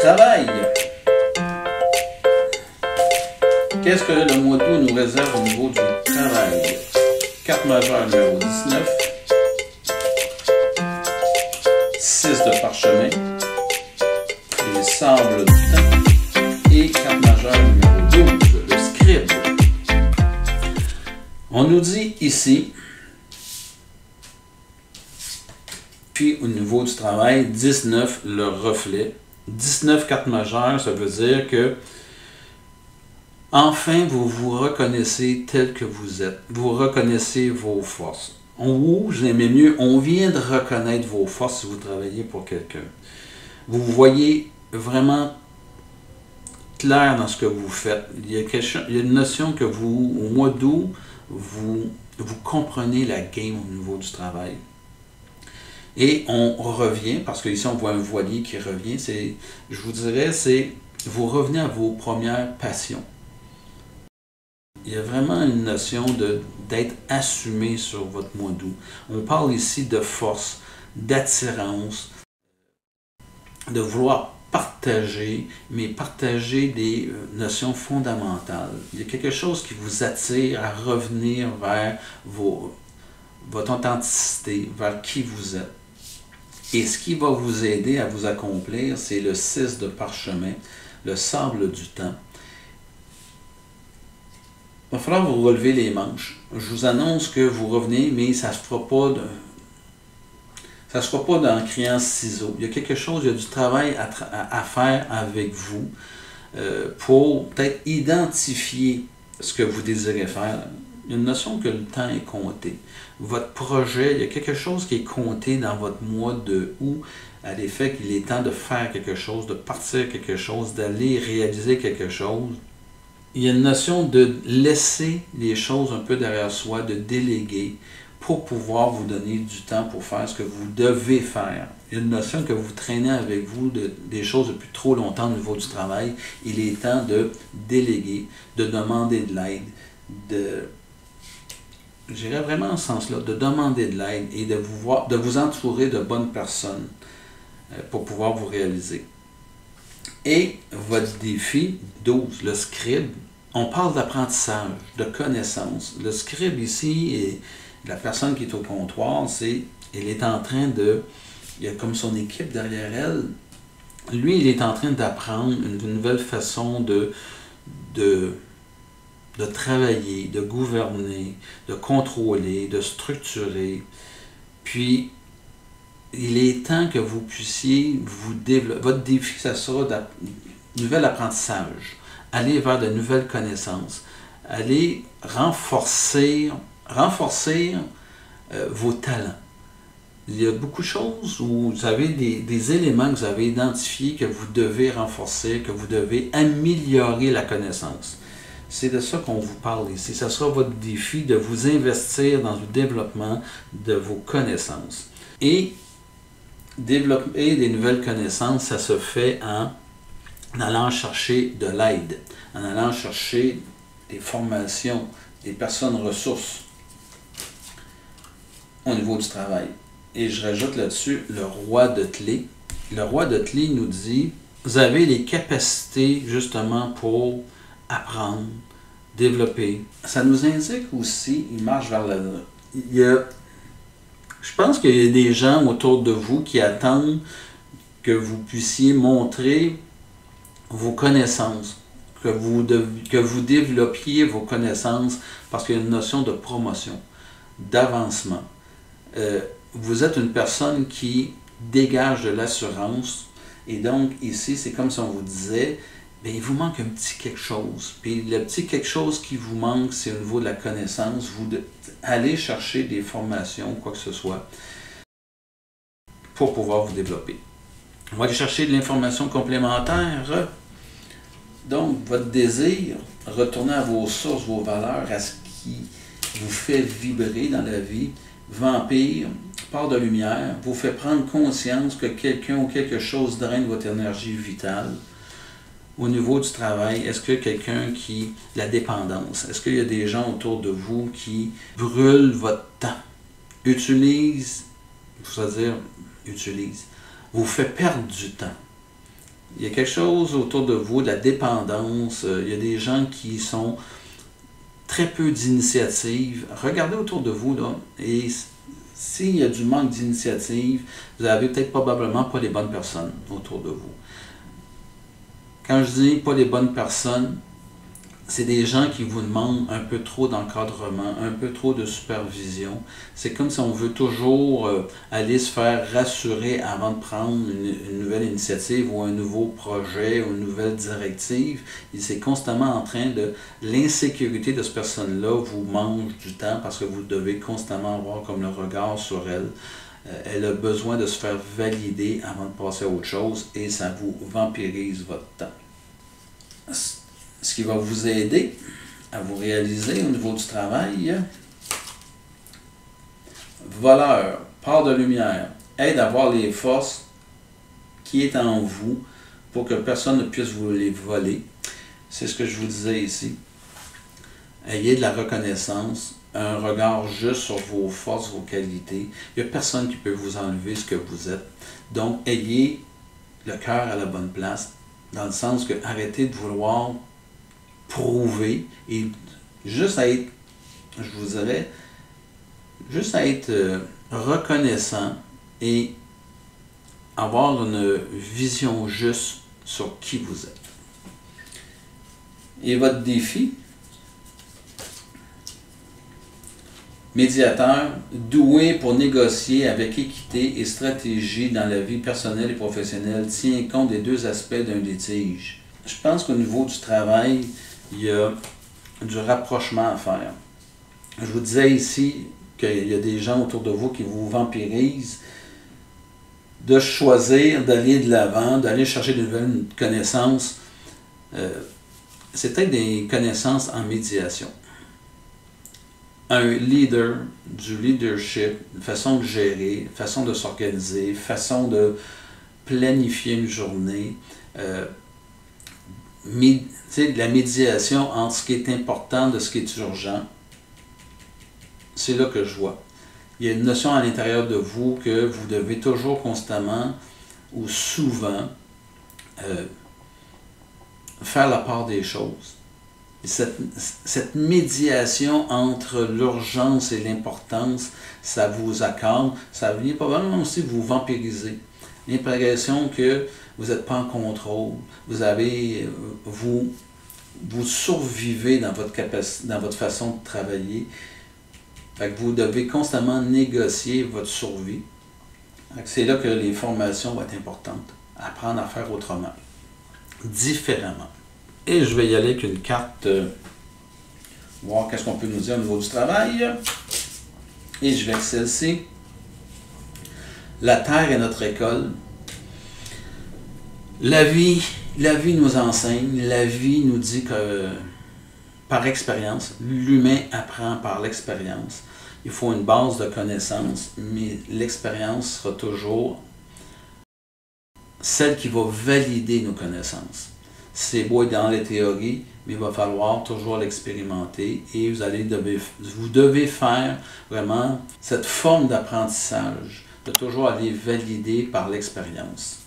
Travail. Qu'est-ce que le mois d'août nous réserve au niveau du travail? Carte majeure numéro 19, 6 de parchemin, les sables du temps et carte majeure numéro 12, le scribe. On nous dit ici, puis au niveau du travail, 19, le reflet. 19 cartes majeures, ça veut dire que enfin vous vous reconnaissez tel que vous êtes. Vous reconnaissez vos forces. Ou, j'aimais mieux, on vient de reconnaître vos forces si vous travaillez pour quelqu'un. Vous voyez vraiment clair dans ce que vous faites. Il y a une notion que vous, au mois d'août, vous comprenez la game au niveau du travail. Et on revient, parce qu'ici on voit un voilier qui revient, je vous dirais, c'est vous revenez à vos premières passions. Il y a vraiment une notion d'être assumé sur votre mois d'août. On parle ici de force, d'attirance, de vouloir partager, mais partager des notions fondamentales. Il y a quelque chose qui vous attire à revenir vers votre authenticité, vers qui vous êtes. Et ce qui va vous aider à vous accomplir, c'est le 6 de parchemin, le sable du temps. Il va falloir vous relever les manches. Je vous annonce que vous revenez, mais ça ne se fera pas en criant ciseaux. Il y a quelque chose, il y a du travail à faire avec vous pour peut-être identifier ce que vous désirez faire. Il y a une notion que le temps est compté. Votre projet, il y a quelque chose qui est compté dans votre mois de août à l'effet qu'il est temps de faire quelque chose, de partir quelque chose, d'aller réaliser quelque chose. Il y a une notion de laisser les choses un peu derrière soi, de déléguer pour pouvoir vous donner du temps pour faire ce que vous devez faire. Il y a une notion que vous traînez avec vous des choses depuis trop longtemps au niveau du travail. Il est temps de déléguer, de demander de l'aide, j'irais vraiment dans ce sens-là, de demander de l'aide et de vous entourer de bonnes personnes pour pouvoir vous réaliser. Et votre défi 12, le scribe, on parle d'apprentissage, de connaissance. Le scribe ici, et la personne qui est au comptoir, elle est en train il y a comme son équipe derrière elle, lui, il est en train d'apprendre une nouvelle façon de travailler, de gouverner, de contrôler, de structurer. Puis, il est temps que vous puissiez vous développer. Votre défi, ça sera de nouvel apprentissage. Aller vers de nouvelles connaissances. Aller renforcer vos talents. Il y a beaucoup de choses où vous avez des éléments que vous avez identifiés que vous devez renforcer, que vous devez améliorer la connaissance. C'est de ça qu'on vous parle ici. Ça sera votre défi de vous investir dans le développement de vos connaissances. Et développer des nouvelles connaissances, ça se fait en allant chercher de l'aide, en allant chercher des formations, des personnes ressources au niveau du travail. Et je rajoute là-dessus le roi de clés. Le roi de clés nous dit, vous avez les capacités justement pour apprendre, développer. Ça nous indique aussi, il marche vers l'avant. Je pense qu'il y a des gens autour de vous qui attendent que vous puissiez montrer vos connaissances, que vous développiez vos connaissances parce qu'il y a une notion de promotion, d'avancement. Vous êtes une personne qui dégage de l'assurance et donc ici, c'est comme si on vous disait, bien, il vous manque un petit quelque chose. Puis le petit quelque chose qui vous manque, c'est au niveau de la connaissance. Vous allez chercher des formations, quoi que ce soit, pour pouvoir vous développer. On va aller chercher de l'information complémentaire. Donc, votre désir, retourner à vos sources, vos valeurs, à ce qui vous fait vibrer dans la vie. Vampire, part de lumière, vous fait prendre conscience que quelqu'un ou quelque chose draine votre énergie vitale. Au niveau du travail, est-ce que quelqu'un qui... La dépendance, est-ce qu'il y a des gens autour de vous qui brûlent votre temps, utilise, vous fait perdre du temps. Il y a quelque chose autour de vous, de la dépendance. Il y a des gens qui sont très peu d'initiative. Regardez autour de vous, là, et s'il y a du manque d'initiative, vous avez peut-être probablement pas les bonnes personnes autour de vous. Quand je dis pas les bonnes personnes, c'est des gens qui vous demandent un peu trop d'encadrement, un peu trop de supervision. C'est comme si on veut toujours aller se faire rassurer avant de prendre une nouvelle initiative ou un nouveau projet ou une nouvelle directive. C'est constamment en train de... L'insécurité de cette personne-là vous mange du temps parce que vous devez constamment avoir comme le regard sur elle. Elle a besoin de se faire valider avant de passer à autre chose et ça vous vampirise votre temps. Ce qui va vous aider à vous réaliser au niveau du travail. Voleur, part de lumière, aide à voir les forces qui est en vous pour que personne ne puisse vous les voler. C'est ce que je vous disais ici. Ayez de la reconnaissance, un regard juste sur vos forces, vos qualités. Il n'y a personne qui peut vous enlever ce que vous êtes. Donc, ayez le cœur à la bonne place, dans le sens que arrêtez de vouloir prouver et juste à être, je vous dirais, juste à être reconnaissant et avoir une vision juste sur qui vous êtes. Et votre défi, médiateur, doué pour négocier avec équité et stratégie dans la vie personnelle et professionnelle, tient compte des deux aspects d'un litige. Je pense qu'au niveau du travail, il y a du rapprochement à faire. Je vous disais ici qu'il y a des gens autour de vous qui vous vampirisent, de choisir d'aller de l'avant, d'aller chercher de nouvelles connaissances. C'est peut-être des connaissances en médiation. Un leader, du leadership, une façon de gérer, façon de s'organiser, façon de planifier une journée, de la médiation entre ce qui est important de ce qui est urgent. C'est là que je vois. Il y a une notion à l'intérieur de vous que vous devez toujours constamment ou souvent faire la part des choses. Cette médiation entre l'urgence et l'importance, ça vous accorde, ça vient probablement aussi vous vampiriser. L'impression que vous n'êtes pas en contrôle, vous survivez dans votre capacité, dans votre façon de travailler. Fait que vous devez constamment négocier votre survie. C'est là que les formations vont être importantes. Apprendre à faire autrement, différemment. Et je vais y aller avec une carte, voir qu'est-ce qu'on peut nous dire au niveau du travail. Et je vais avec celle-ci. La Terre est notre école. La vie nous enseigne, la vie nous dit que par expérience, l'humain apprend par l'expérience. Il faut une base de connaissances, mais l'expérience sera toujours celle qui va valider nos connaissances. C'est beau être dans les théories, mais il va falloir toujours l'expérimenter et vous devez faire vraiment cette forme d'apprentissage, de toujours aller valider par l'expérience.